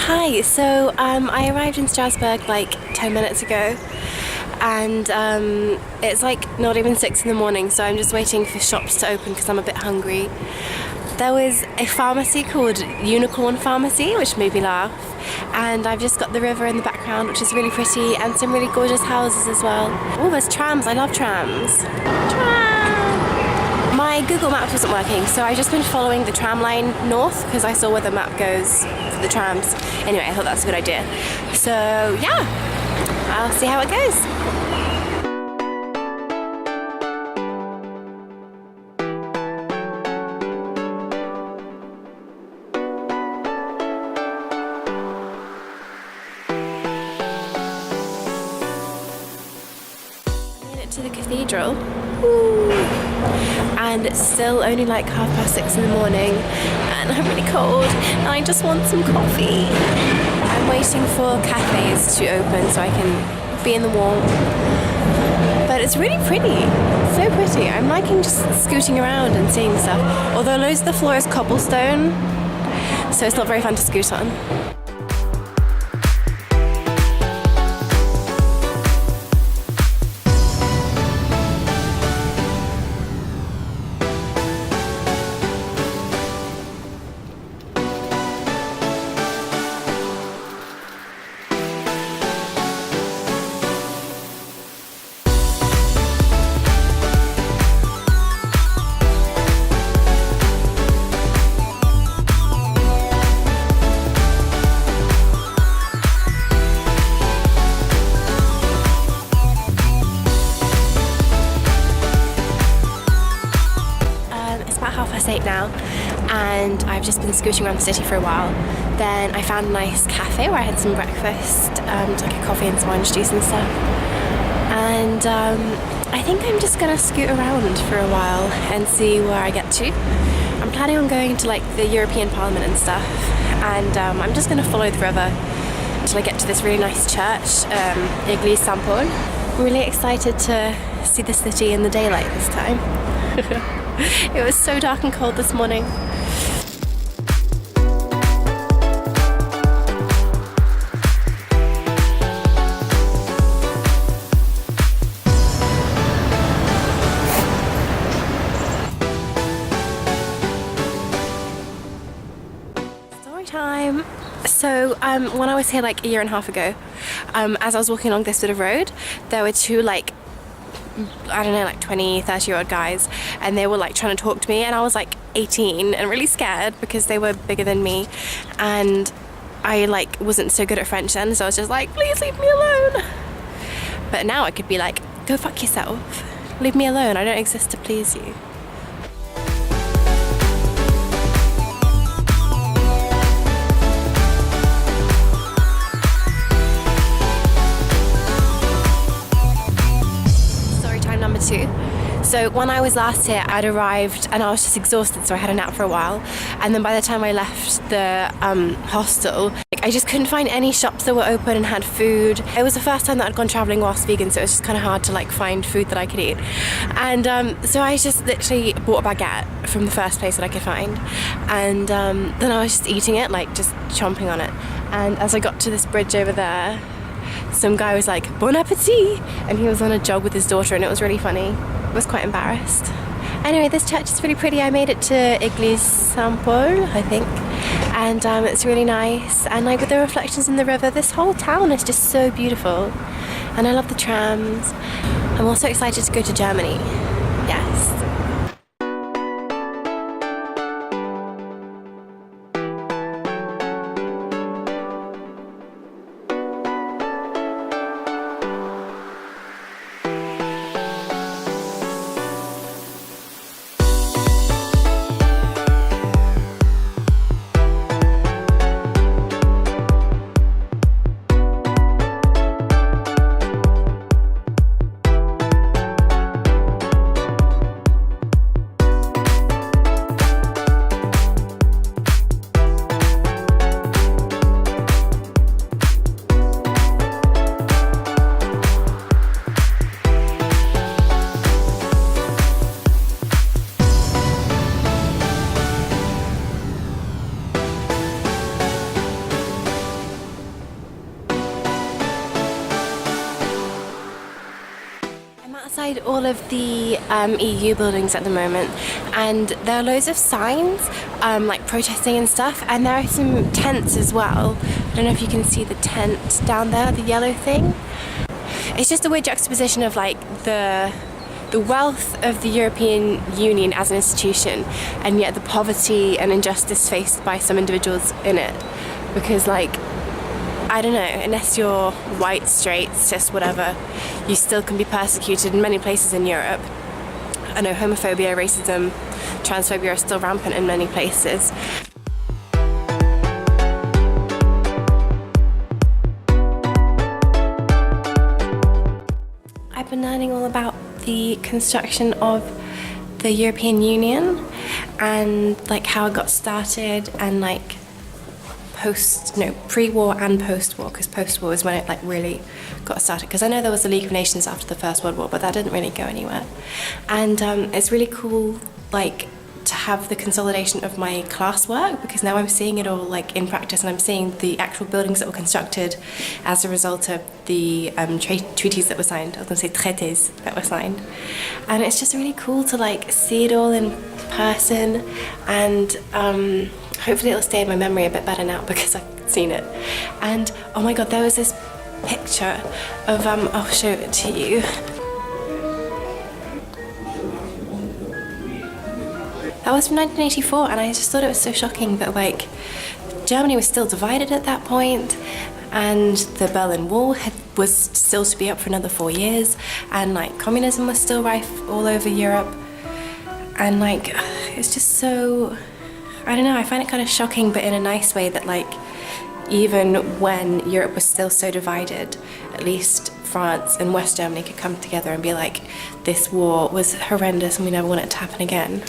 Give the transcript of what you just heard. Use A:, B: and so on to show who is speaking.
A: Hi, so I arrived in Strasbourg like 10 minutes ago, and it's like not even 6 in the morning, so I'm just waiting for shops to open because I'm a bit hungry. There was a pharmacy called Unicorn Pharmacy, which made me laugh, and I've just got the river in the background, which is really pretty, and some really gorgeous houses as well. Oh, there's trams. I love trams. My Google Maps wasn't working, so I've just been following the tram line north because I saw where the map goes for the trams. Anyway, I thought that's a good idea. So yeah, I'll see how it goes. I made it to the cathedral. Ooh. And it's still only like 6:30 in the morning, and I'm really cold and I just want some coffee. I'm waiting for cafes to open so I can be in the warmth, but it's really pretty, so pretty. I'm liking just scooting around and seeing stuff, although loads of the floor is cobblestone, so it's not very fun to scoot on. About 8:30 now, and I've just been scooting around the city for a while. Then I found a nice cafe where I had some breakfast, like a coffee and some orange juice and stuff. And I think I'm just gonna scoot around for a while and see where I get to. I'm planning on going to like the European Parliament and stuff, and I'm just gonna follow the river until I get to this really nice church, Louise. I'm really excited to see the city in the daylight this time. It was so dark and cold this morning. Story time. So when I was here like a year and a half ago, as I was walking along this bit of road, there were two like 20, 30-year-old guys, and they were like trying to talk to me, and I was like 18 and really scared because they were bigger than me, and I like wasn't so good at French then, so I was just like, please leave me alone. But now I could be like, go fuck yourself, leave me alone, I don't exist to please you. So when I was last here, I'd arrived and I was just exhausted, so I had a nap for a while, and then by the time I left the hostel, I just couldn't find any shops that were open and had food. It was the first time that I'd gone travelling whilst vegan, so it was just kind of hard to like find food that I could eat, and so I just literally bought a baguette from the first place that I could find, and then I was just eating it, like just chomping on it, and as I got to this bridge over there, some guy was like, bon appetit, and he was on a jog with his daughter, and it was really funny. I was quite embarrassed. Anyway, this church is really pretty. I made it to Église Saint-Paul, I think, and it's really nice, and like with the reflections in the river, this whole town is just so beautiful, and I love the trams. I'm also excited to go to Germany. Yes. outside all of the EU buildings at the moment, and there are loads of signs like protesting and stuff, and there are some tents as well. I don't know if you can see the tent down there, the yellow thing. It's just a weird juxtaposition of like the wealth of the European Union as an institution, and yet the poverty and injustice faced by some individuals in it. Because like, I don't know, unless you're white, straight, cis, whatever, you still can be persecuted in many places in Europe. I know homophobia, racism, transphobia are still rampant in many places. I've been learning all about the construction of the European Union and like how it got started, and like pre-war and post-war, because post-war is when it like really got started, because I know there was the League of Nations after the First World War, but that didn't really go anywhere. And it's really cool like to have the consolidation of my classwork, because now I'm seeing it all like in practice, and I'm seeing the actual buildings that were constructed as a result of the treaties that were signed. I was going to say traités that were signed, and it's just really cool to like see it all in person, and hopefully it'll stay in my memory a bit better now because I've seen it. And oh my god, there was this picture of I'll show it to you. That was from 1984, and I just thought it was so shocking that like Germany was still divided at that point, and the Berlin Wall was still to be up for another 4 years, and like communism was still rife all over Europe, and like it's just so, I don't know, I find it kind of shocking, but in a nice way, that like even when Europe was still so divided, at least France and West Germany could come together and be like, this war was horrendous and we never want it to happen again.